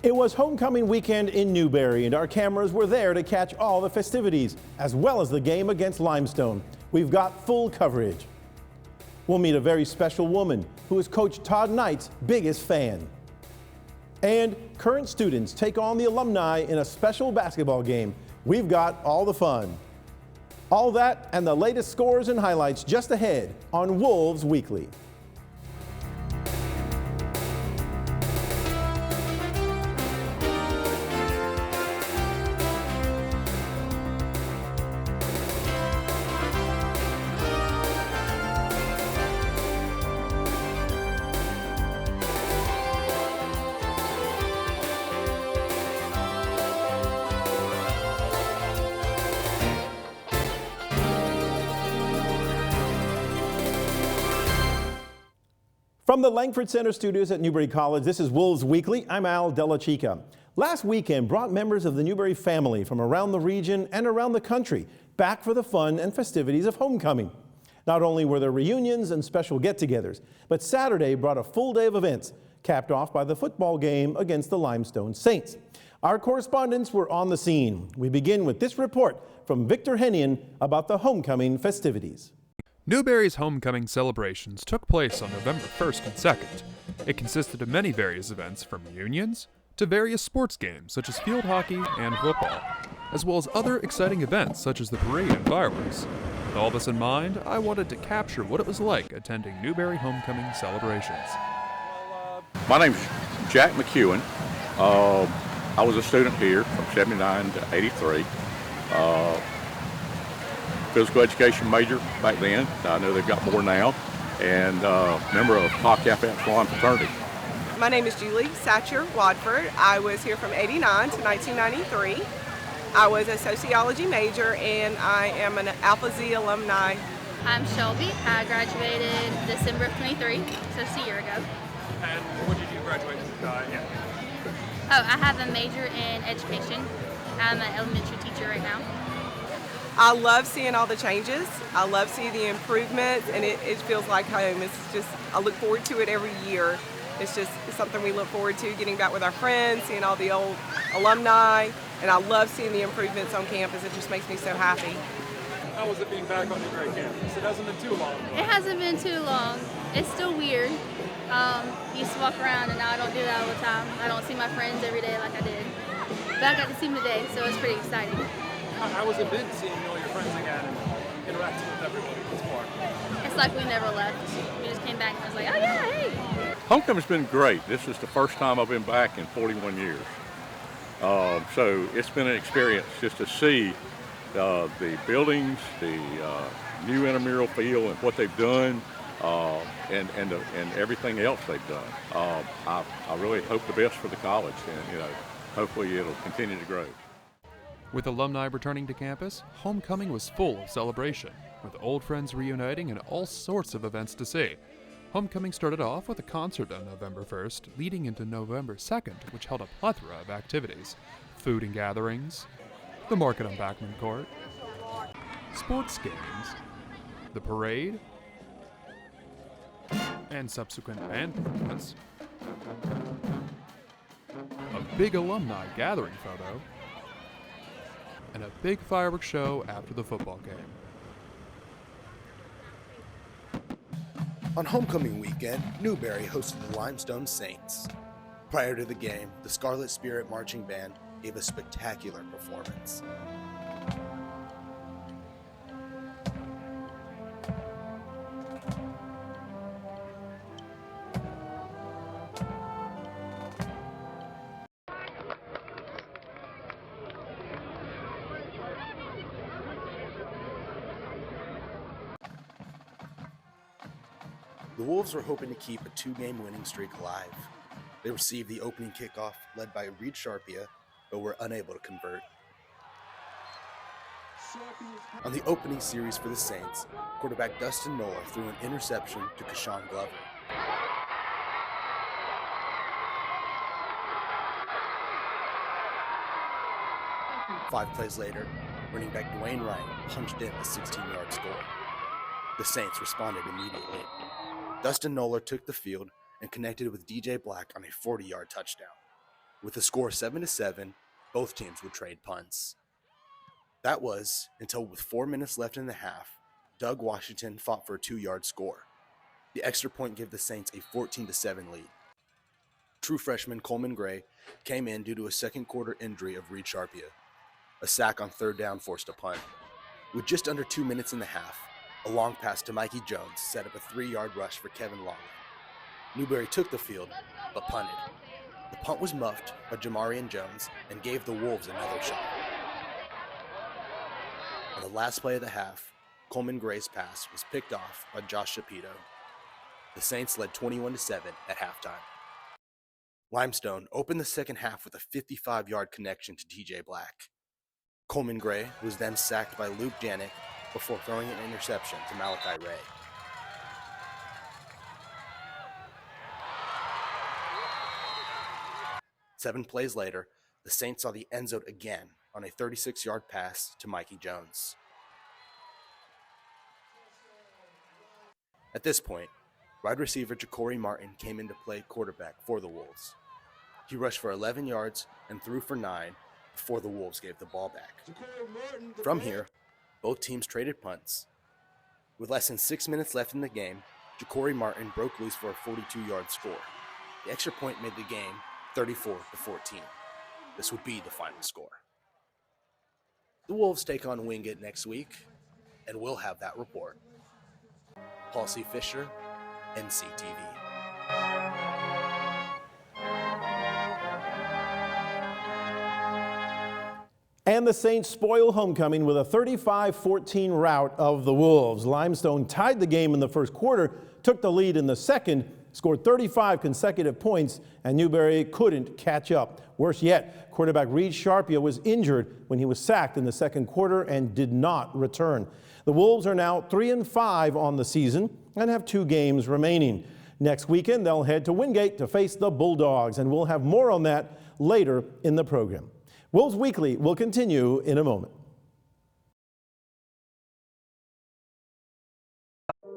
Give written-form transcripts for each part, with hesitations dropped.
It was homecoming weekend in Newberry, and our cameras were there to catch all the festivities, as well as the game against Limestone. We've got full coverage. We'll meet a very special woman who is Coach Todd Knight's biggest fan. And current students take on the alumni in a special basketball game. We've got all the fun. All that and the latest scores and highlights just ahead on Wolves Weekly. From the Langford Center studios at Newberry College, this is Wolves Weekly. I'm Al Della Chica. Last weekend brought members of the Newberry family from around the region and around the country back for the fun and festivities of homecoming. Not only were there reunions and special get-togethers, but Saturday brought a full day of events, capped off by the football game against the Limestone Saints. Our correspondents were on the scene. We begin with this report from Victor Hennian about the homecoming festivities. Newberry's homecoming celebrations took place on November 1st and 2nd. It consisted of many various events from reunions to various sports games such as field hockey and football, as well as other exciting events such as the parade and fireworks. With all this in mind, I wanted to capture what it was like attending Newberry homecoming celebrations. My name's Jack McEwen. I was a student here from 79 to 83. Physical education major back then. I know they've got more now, and member of Phi Kappa Epsilon fraternity. My name is Julie Satcher Wadford. I was here from 89 to 1993. I was a sociology major, and I am an Alpha Z alumni. I'm Shelby. I graduated December of 23, so just a year ago. And what did you graduate in? Oh, I have a major in education. I'm an elementary teacher right now. I love seeing all the changes. I love seeing the improvements, and it feels like home. It's just, I look forward to it every year. It's something we look forward to, getting back with our friends, seeing all the old alumni, and I love seeing the improvements on campus. It just makes me so happy. How was it being back on Newberry campus? It hasn't been too long. It hasn't been too long. It's still weird. Used to walk around, and now I don't do that all the time. I don't see my friends every day like I did. But I got to see them today, so it's pretty exciting. How was it been seeing all your friends again and interacting with everybody at this park? It's like we never left. We just came back and I was like, oh yeah, hey. Homecoming's been great. This is the first time I've been back in 41 years. So it's been an experience just to see the buildings, the new intramural field and what they've done, and everything else they've done. I really hope the best for the college, and hopefully it'll continue to grow. With alumni returning to campus, homecoming was full of celebration, with old friends reuniting and all sorts of events to see. Homecoming started off with a concert on November 1st, leading into November 2nd, which held a plethora of activities: food and gatherings, the market on Backman Court, sports games, the parade, and subsequent band performance, a big alumni gathering photo, and a big fireworks show after the football game. On homecoming weekend, Newberry hosted the Limestone Saints. Prior to the game, the Scarlet Spirit Marching Band gave a spectacular performance. The Wolves were hoping to keep a two-game winning streak alive. They received the opening kickoff led by Reed Sharpia, but were unable to convert. On the opening series for the Saints, quarterback Dustin Nola threw an interception to Kashawn Glover. Five plays later, running back Dwayne Wright punched in a 16-yard score. The Saints responded immediately. Dustin Nola took the field and connected with DJ Black on a 40-yard touchdown. With the score 7-7, both teams would trade punts. That was until, with 4 minutes left in the half, Doug Washington fought for a 2-yard score. The extra point gave the Saints a 14-7 lead. True freshman Coleman Gray came in due to a second quarter injury of Reed Sharpia. A sack on third down forced a punt. With just under 2 minutes in the half, a long pass to Mikey Jones set up a 3-yard rush for Kevin Longley. Newberry took the field, but punted. The punt was muffed by Jamarian Jones and gave the Wolves another shot. On the last play of the half, Coleman Gray's pass was picked off by Josh Shapiro. The Saints led 21-7 at halftime. Limestone opened the second half with a 55-yard connection to TJ Black. Coleman Gray was then sacked by Luke Janik before throwing an interception to Malachi Ray. Seven plays later, the Saints saw the end zone again on a 36-yard pass to Mikey Jones. At this point, wide receiver Ja'Cory Martin came in to play quarterback for the Wolves. He rushed for 11 yards and threw for 9 before the Wolves gave the ball back. From here, both teams traded punts. With less than 6 minutes left in the game, Ja'Cory Martin broke loose for a 42-yard score. The extra point made the game 34-14. This would be the final score. The Wolves take on Wingate next week, and we'll have that report. Paul C. Fisher, NCTV. And the Saints spoil homecoming with a 35-14 rout of the Wolves. Limestone tied the game in the first quarter, took the lead in the second, scored 35 consecutive points, and Newberry couldn't catch up. Worse yet, quarterback Reed Sharpia was injured when he was sacked in the second quarter and did not return. The Wolves are now 3-5 on the season and have 2 games remaining. Next weekend, they'll head to Wingate to face the Bulldogs, and we'll have more on that later in the program. Wolves Weekly will continue in a moment.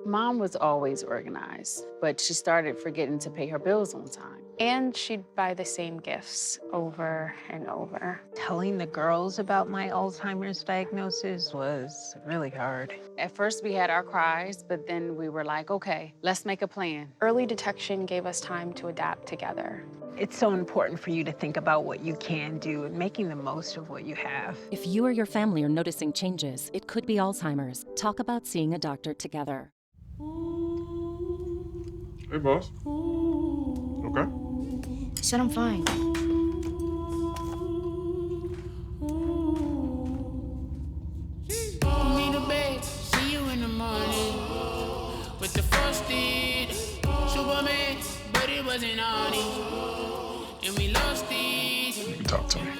Mom was always organized, but she started forgetting to pay her bills on time. And she'd buy the same gifts over and over. Telling the girls about my Alzheimer's diagnosis was really hard. At first we had our cries, but then we were like, okay, let's make a plan. Early detection gave us time to adapt together. It's so important for you to think about what you can do and making the most of what you have. If you or your family are noticing changes, it could be Alzheimer's. Talk about seeing a doctor together. Hey, boss. Okay? I said I'm fine. Me the bed, see you in the morning. With the frosted Superman, but it wasn't on it. And we lost it. You can talk to me.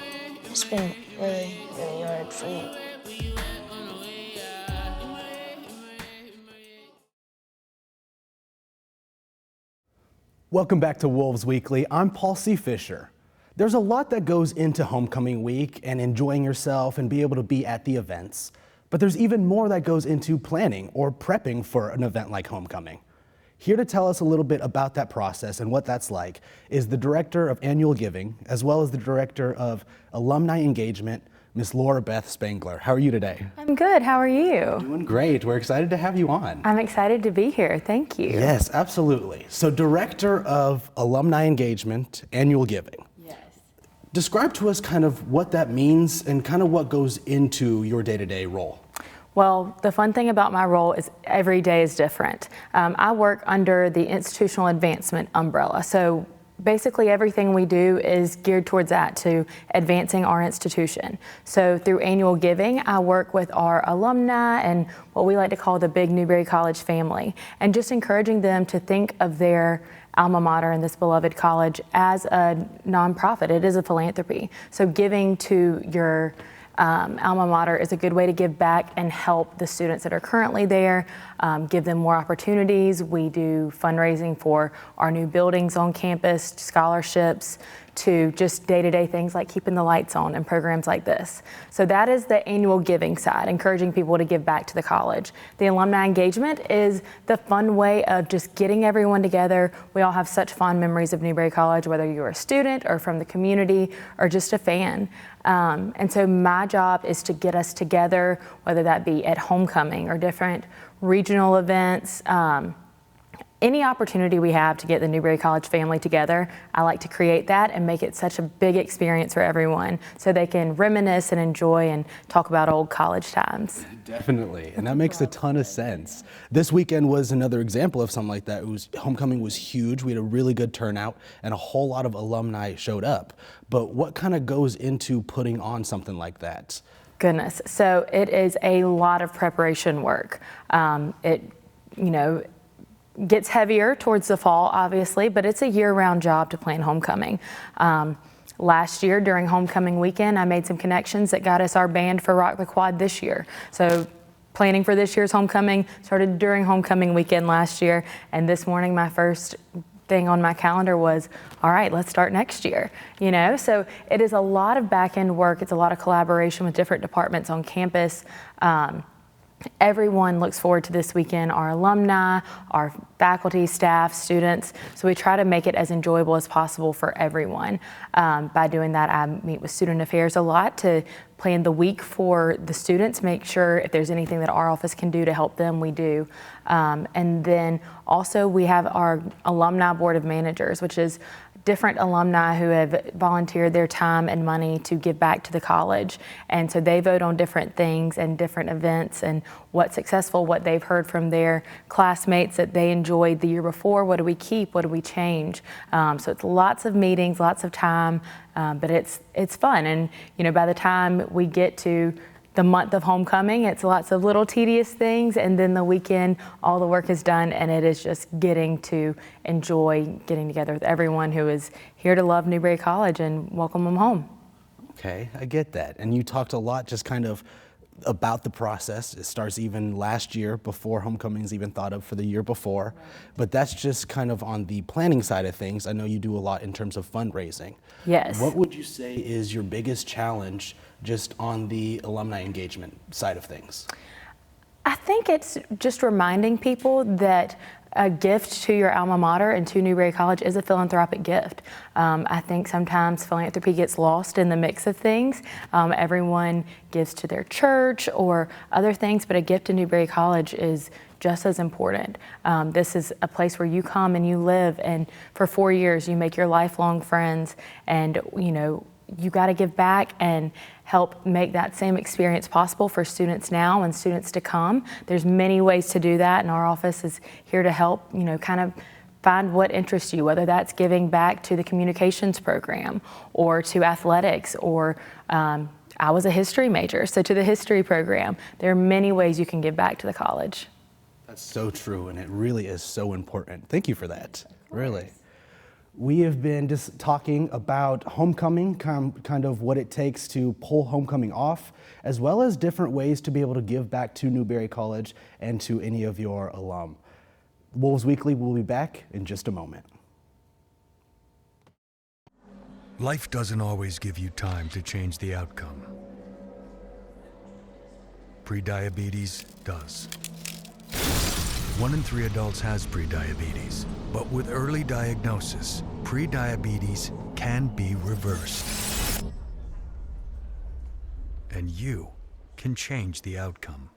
It's been really, really hard for me. Welcome back to Wolves Weekly. I'm Paul C. Fisher. There's a lot that goes into homecoming week and enjoying yourself and be able to be at the events. But there's even more that goes into planning or prepping for an event like homecoming. Here to tell us a little bit about that process and what that's like is the Director of Annual Giving, as well as the Director of Alumni Engagement, Miss Laura Beth Spangler. How are you today? I'm good. How are you? Doing great. We're excited to have you on. I'm excited to be here. Thank you. Yes, absolutely. So Director of Alumni Engagement, Annual Giving. Yes. Describe to us kind of what that means and kind of what goes into your day-to-day role. Well, the fun thing about my role is every day is different. I work under the Institutional Advancement umbrella. So basically everything we do is geared towards that, to advancing our institution. So through annual giving, I work with our alumni and what we like to call the big Newberry College family, and just encouraging them to think of their alma mater and this beloved college as a nonprofit. It is a philanthropy. So giving to your alma mater is a good way to give back and help the students that are currently there, give them more opportunities. We do fundraising for our new buildings on campus, scholarships, to just day-to-day things like keeping the lights on and programs like this. So that is the annual giving side, encouraging people to give back to the college. The alumni engagement is the fun way of just getting everyone together. We all have such fond memories of Newberry College, whether you're a student or from the community or just a fan. And so my job is to get us together, whether that be at homecoming or different regional events. Any opportunity we have to get the Newberry College family together, I like to create that and make it such a big experience for everyone so they can reminisce and enjoy and talk about old college times. Definitely, and that makes a ton of sense. This weekend was another example of something like that. Homecoming was huge. We had a really good turnout and a whole lot of alumni showed up. But what kind of goes into putting on something like that? Goodness, so it is a lot of preparation work. Gets heavier towards the fall, obviously, but it's a year-round job to plan homecoming. Last year during homecoming weekend, I made some connections that got us our band for Rock the Quad this year. So planning for this year's homecoming started during homecoming weekend last year, and this morning my first thing on my calendar was, all right, let's start next year. So it is a lot of back-end work. It's a lot of collaboration with different departments on campus. Everyone looks forward to this weekend, our alumni, our faculty, staff, students. So we try to make it as enjoyable as possible for everyone. By doing that, I meet with student affairs a lot to plan the week for the students, make sure if there's anything that our office can do to help them, we do. And then also we have our alumni board of managers, which is different alumni who have volunteered their time and money to give back to the college. And so they vote on different things and different events and what's successful, what they've heard from their classmates that they enjoyed the year before, what do we keep, what do we change. So it's lots of meetings, lots of time, but it's fun. And by the time we get to the month of homecoming, it's lots of little tedious things, and then the weekend, all the work is done, and it is just getting to enjoy getting together with everyone who is here to love Newberry College and welcome them home. Okay, I get that. And you talked a lot just kind of about the process. It starts even last year before homecoming is even thought of for the year before. But that's just kind of on the planning side of things. I know you do a lot in terms of fundraising. Yes. What would you say is your biggest challenge just on the alumni engagement side of things? I think it's just reminding people that a gift to your alma mater and to Newberry College is a philanthropic gift. I think sometimes philanthropy gets lost in the mix of things. Everyone gives to their church or other things, but a gift to Newberry College is just as important. This is a place where you come and you live, and for 4 years you make your lifelong friends, and you got to give back and help make that same experience possible for students now and students to come. There's many ways to do that, and our office is here to help, kind of find what interests you, whether that's giving back to the communications program or to athletics, or I was a history major, so to the history program. There are many ways you can give back to the college. That's so true, and it really is so important. Thank you for that, really. We have been just talking about homecoming, kind of what it takes to pull homecoming off, as well as different ways to be able to give back to Newberry College and to any of your alum. Wolves Weekly will be back in just a moment. Life doesn't always give you time to change the outcome. Prediabetes does. 1 in 3 adults has prediabetes, but with early diagnosis, prediabetes can be reversed. And you can change the outcome.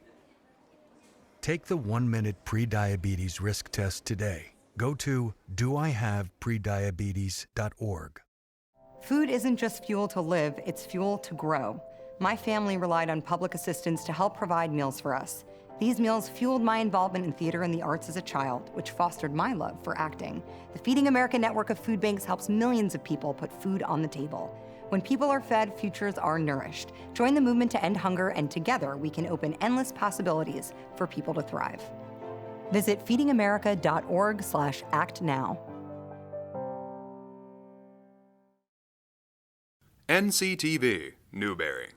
Take the 1-minute prediabetes risk test today. Go to doihaveprediabetes.org. Food isn't just fuel to live, it's fuel to grow. My family relied on public assistance to help provide meals for us. These meals fueled my involvement in theater and the arts as a child, which fostered my love for acting. The Feeding America network of food banks helps millions of people put food on the table. When people are fed, futures are nourished. Join the movement to end hunger, and together we can open endless possibilities for people to thrive. Visit feedingamerica.org/actnow. NCTV, Newberry.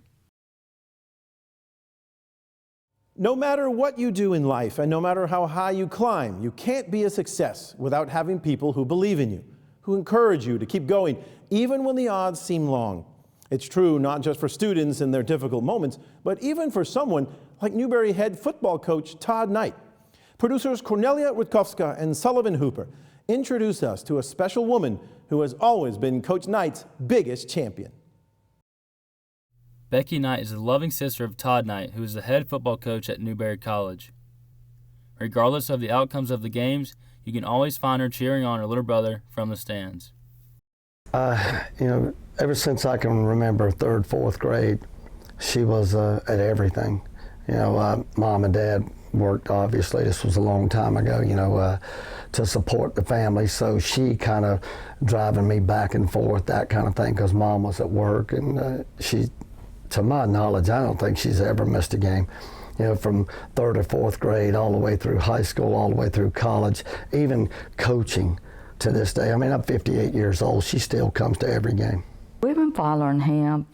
No matter what you do in life and no matter how high you climb, you can't be a success without having people who believe in you, who encourage you to keep going, even when the odds seem long. It's true not just for students in their difficult moments, but even for someone like Newberry head football coach Todd Knight. Producers Cornelia Rutkowska and Sullivan Hooper introduce us to a special woman who has always been Coach Knight's biggest champion. Becky Knight is the loving sister of Todd Knight, who is the head football coach at Newberry College. Regardless of the outcomes of the games, you can always find her cheering on her little brother from the stands. Ever since I can remember 3rd, 4th grade, she was at everything. Mom and Dad worked, obviously, this was a long time ago, to support the family. So she kind of driving me back and forth, that kind of thing, because Mom was at work. And she, to my knowledge, I don't think she's ever missed a game. From 3rd or 4th grade all the way through high school, all the way through college, even coaching to this day. I mean, I'm 58 years old. She still comes to every game. We've been following him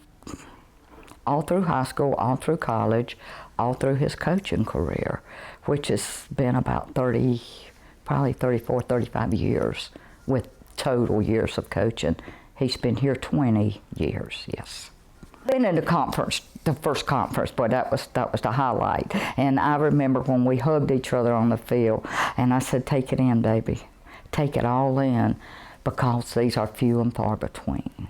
all through high school, all through college, all through his coaching career, which has been about 34, 35 years with total years of coaching. He's been here 20 years, yes. Been in the conference, the first conference, boy, that was the highlight. And I remember when we hugged each other on the field, and I said, "Take it in, baby. Take it all in, because these are few and far between."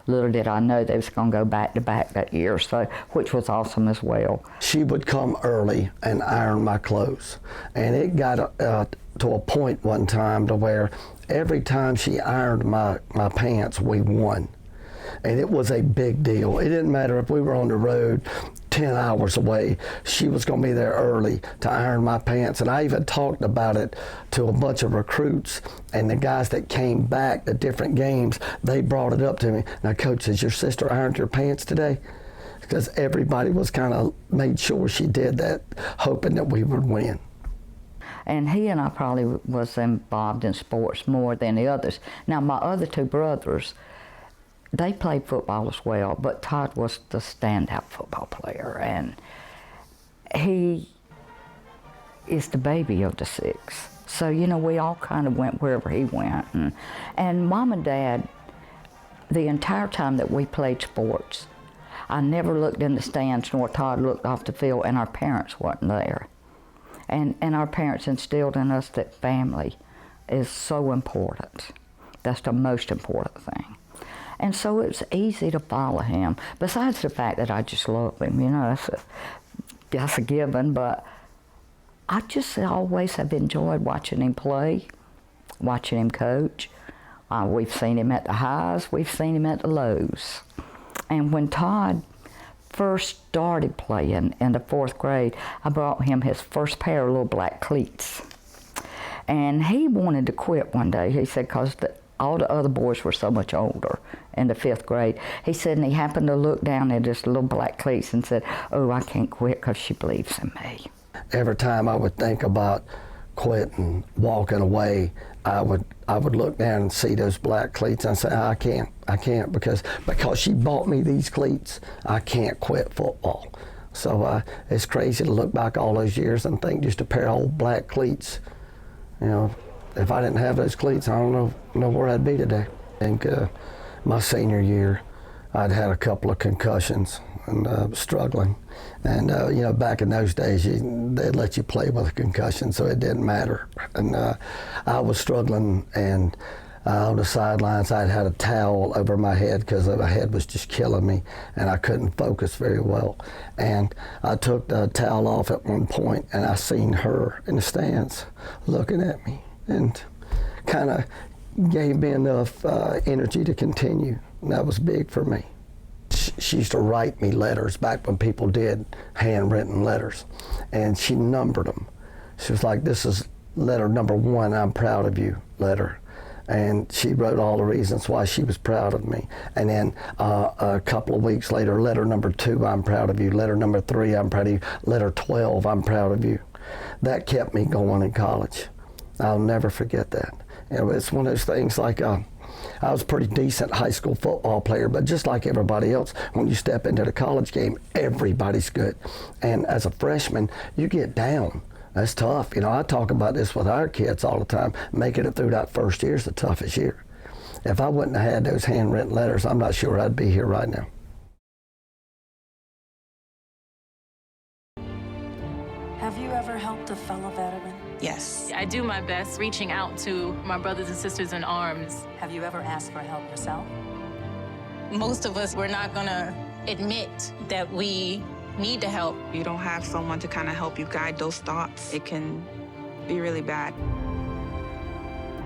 Little did I know they was going to go back to back that year, so which was awesome as well. She would come early and iron my clothes, and it got to a point one time to where every time she ironed my pants, we won. And it was a big deal. It didn't matter if we were on the road 10 hours away, she was going to be there early to iron my pants. And I even talked about it to a bunch of recruits, and the guys that came back to different games, they brought it up to me. Now, Coach, has your sister ironed your pants today? Because everybody was kind of made sure she did that, hoping that we would win. And he and I probably was involved in sports more than the others. Now, my other two brothers, they played football as well, but Todd was the standout football player, and he is the baby of the six. So, we all kind of went wherever he went. And Mom and Dad, the entire time that we played sports, I never looked in the stands, nor Todd looked off the field, and our parents wasn't there. And our parents instilled in us that family is so important. That's the most important thing. And so it's easy to follow him, besides the fact that I just love him, that's a given, but I just always have enjoyed watching him play, watching him coach. We've seen him at the highs, we've seen him at the lows. And when Todd first started playing in the 4th grade, I brought him his first pair of little black cleats. And he wanted to quit one day, he said, because all the other boys were so much older in the 5th grade. He said, and he happened to look down at his little black cleats and said, "Oh, I can't quit because she believes in me." Every time I would think about quitting, walking away, I would look down and see those black cleats and say, I can't because she bought me these cleats, I can't quit football. So it's crazy to look back all those years and think just a pair of old black cleats, if I didn't have those cleats, I don't know where I'd be today. I think my senior year, I'd had a couple of concussions and struggling. And back in those days, they'd let you play with a concussion, so it didn't matter. And I was struggling, and on the sidelines, I'd had a towel over my head because my head was just killing me, and I couldn't focus very well. And I took the towel off at one point, and I seen her in the stands looking at me, and kind of gave me enough energy to continue. And that was big for me. She used to write me letters back when people did handwritten letters, and she numbered them. She was like, "This is letter number 1, I'm proud of you," letter. And she wrote all the reasons why she was proud of me. And then a couple of weeks later, letter number 2, I'm proud of you. Letter number 3, I'm proud of you. Letter 12, I'm proud of you. That kept me going in college. I'll never forget that. It's one of those things like I was a pretty decent high school football player, but just like everybody else, when you step into the college game, everybody's good. And as a freshman, you get down. That's tough. I talk about this with our kids all the time. Making it through that first year is the toughest year. If I wouldn't have had those handwritten letters, I'm not sure I'd be here right now. Have you ever helped a fellow veteran? Yes. I do my best reaching out to my brothers and sisters in arms. Have you ever asked for help yourself? Most of us, we're not gonna admit that we need to help. You don't have someone to kind of help you guide those thoughts. It can be really bad.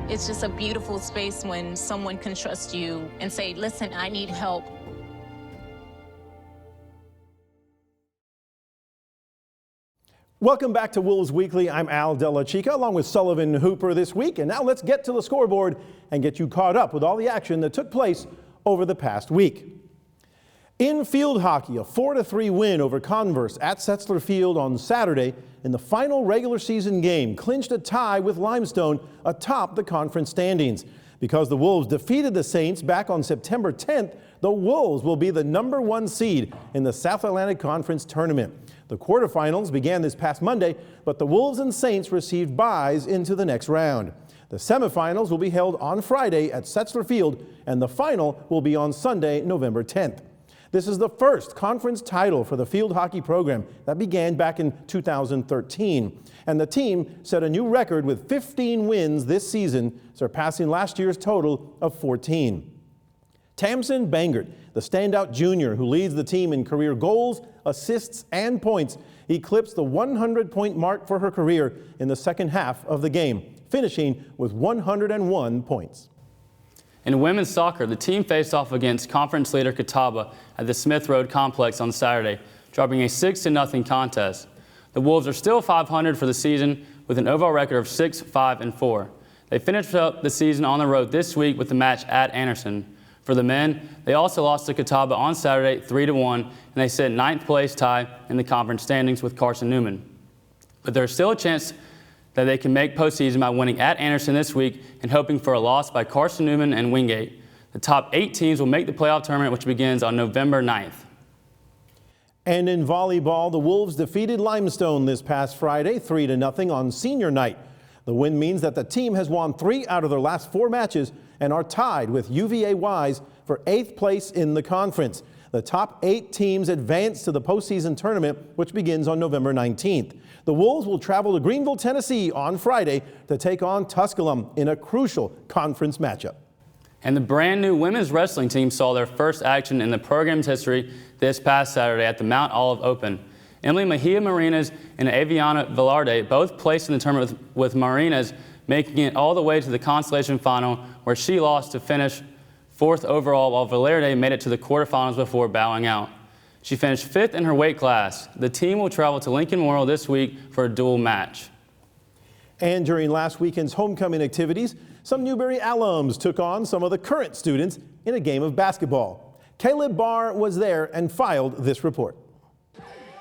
It's just a beautiful space when someone can trust you and say, listen, I need help. Welcome back to Wolves Weekly. I'm Al Della Chica along with Sullivan Hooper this week. And now let's get to the scoreboard and get you caught up with all the action that took place over the past week. In field hockey, a 4-3 win over Converse at Setzler Field on Saturday in the final regular season game clinched a tie with Limestone atop the conference standings. Because the Wolves defeated the Saints back on September 10th, the Wolves will be the #1 seed in the South Atlantic Conference tournament. The quarterfinals began this past Monday, but the Wolves and Saints received byes into the next round. The semifinals will be held on Friday at Setzler Field, and the final will be on Sunday, November 10th. This is the first conference title for the field hockey program that began back in 2013. And the team set a new record with 15 wins this season, surpassing last year's total of 14. Tamsin Bangert, the standout junior who leads the team in career goals, assists, and points, eclipsed the 100-point mark for her career in the second half of the game, finishing with 101 points. In women's soccer, the team faced off against conference leader Catawba at the Smith Road Complex on Saturday, dropping a 6-0 contest. The Wolves are still .500 for the season with an overall record of 6-5-4. They finished up the season on the road this week with the match at Anderson. For the men, they also lost to Catawba on Saturday 3-1, and they sit 9th place tie in the conference standings with Carson Newman. But there's still a chance that they can make postseason by winning at Anderson this week and hoping for a loss by Carson Newman and Wingate. The top 8 teams will make the playoff tournament, which begins on November 9th. And in volleyball, the Wolves defeated Limestone this past Friday 3-0 on senior night. The win means that the team has won 3 out of their last 4 matches and are tied with UVA-Wise for 8th place in the conference. The top 8 teams advance to the postseason tournament, which begins on November 19th. The Wolves will travel to Greenville, Tennessee on Friday to take on Tusculum in a crucial conference matchup. And the brand new women's wrestling team saw their first action in the program's history this past Saturday at the Mount Olive Open. Emily Mejia Marinas and Aviana Velarde both placed in the tournament with Marinas making it all the way to the consolation final, where she lost to finish 4th overall, while Velarde made it to the quarterfinals before bowing out. She finished 5th in her weight class. The team will travel to Lincoln Memorial this week for a dual match. And during last weekend's homecoming activities, some Newberry alums took on some of the current students in a game of basketball. Caleb Barr was there and filed this report.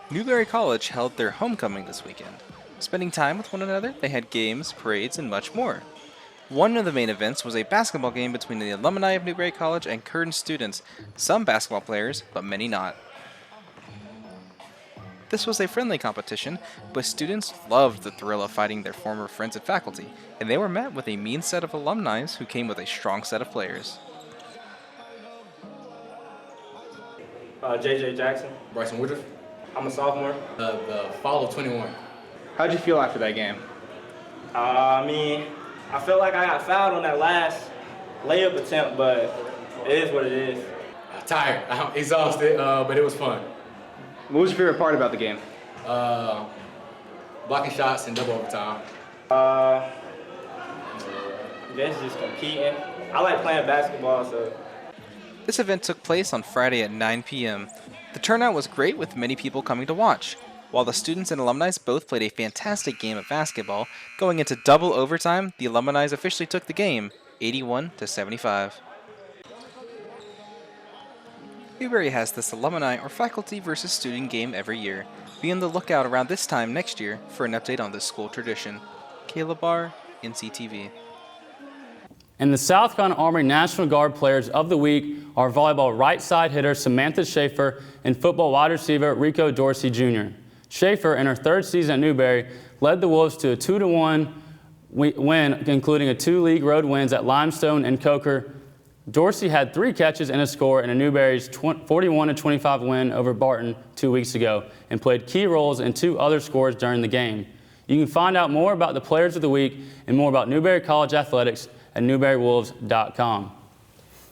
Newberry College held their homecoming this weekend. Spending time with one another, they had games, parades, and much more. One of the main events was a basketball game between the alumni of Newberry College and current students, some basketball players, but many not. This was a friendly competition, but students loved the thrill of fighting their former friends and faculty, and they were met with a mean set of alumni who came with a strong set of players. JJ Jackson. Bryson Woodruff. I'm a sophomore. The fall of 21. How'd you feel after that game? I felt like I got fouled on that last layup attempt, but it is what it is. Tired. I'm exhausted, but it was fun. What was your favorite part about the game? Blocking shots and double overtime. I guess just competing. I like playing basketball, so. This event took place on Friday at 9 p.m. The turnout was great with many people coming to watch. While the students and alumni both played a fantastic game of basketball, going into double overtime, the alumni officially took the game, 81-75. Newberry has this alumni or faculty versus student game every year. Be on the lookout around this time next year for an update on this school tradition. Caleb Barr, NCTV. And the South Carolina Army National Guard players of the week are volleyball right side hitter Samantha Schaefer and football wide receiver Rico Dorsey Jr. Schaefer, in her third season at Newberry, led the Wolves to a 2-1 win, including 2 league road wins at Limestone and Coker. Dorsey had 3 catches and a score in a Newberry's 41-25 win over Barton 2 weeks ago and played key roles in 2 other scores during the game. You can find out more about the players of the week and more about Newberry College athletics at newberrywolves.com.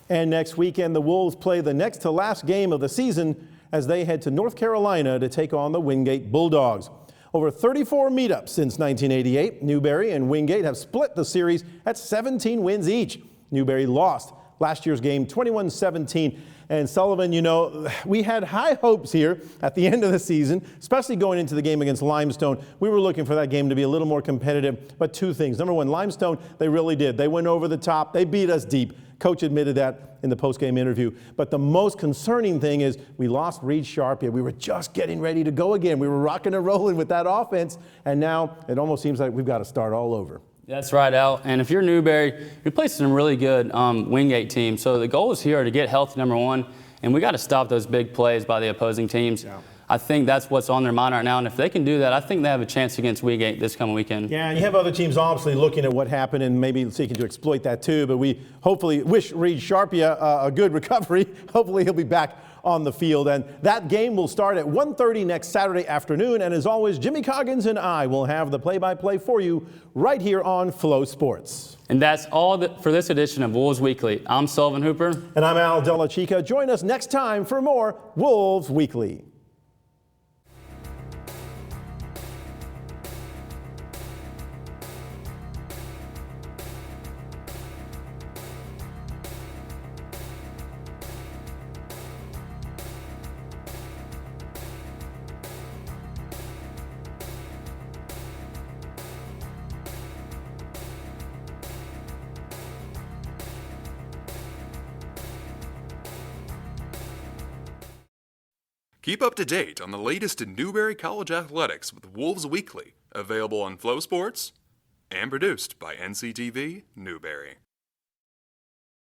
And next weekend, the Wolves play the next to last game of the season as they head to North Carolina to take on the Wingate Bulldogs. Over 34 meetups since 1988, Newberry and Wingate have split the series at 17 wins each. Newberry lost last year's game 21-17. And Sullivan, you know, we had high hopes here at the end of the season, especially going into the game against Limestone. We were looking for that game to be a little more competitive, but 2 things. Number 1, Limestone, they really did. They went over the top. They beat us deep. Coach admitted that in the post-game interview. But the most concerning thing is we lost Reed Sharp. We were just getting ready to go again. We were rocking and rolling with that offense, and now it almost seems like we've got to start all over. That's right, Al. And if you're Newberry, you're playing some really good Wingate teams. So the goal is here to get healthy, number 1, and we got to stop those big plays by the opposing teams. Yeah. I think that's what's on their mind right now, and if they can do that, I think they have a chance against Wingate this coming weekend. Yeah, and you have other teams obviously looking at what happened and maybe seeking to exploit that too, but we hopefully wish Reed Sharpia a good recovery. Hopefully he'll be back on the field, and that game will start at 1:30 next Saturday afternoon, and as always, Jimmy Coggins and I will have the play-by-play for you right here on Flow Sports. And that's all for this edition of Wolves Weekly. I'm Sullivan Hooper. And I'm Al Della Chica. Join us next time for more Wolves Weekly. Keep up to date on the latest in Newberry College athletics with Wolves Weekly, available on Flow Sports and produced by NCTV Newberry.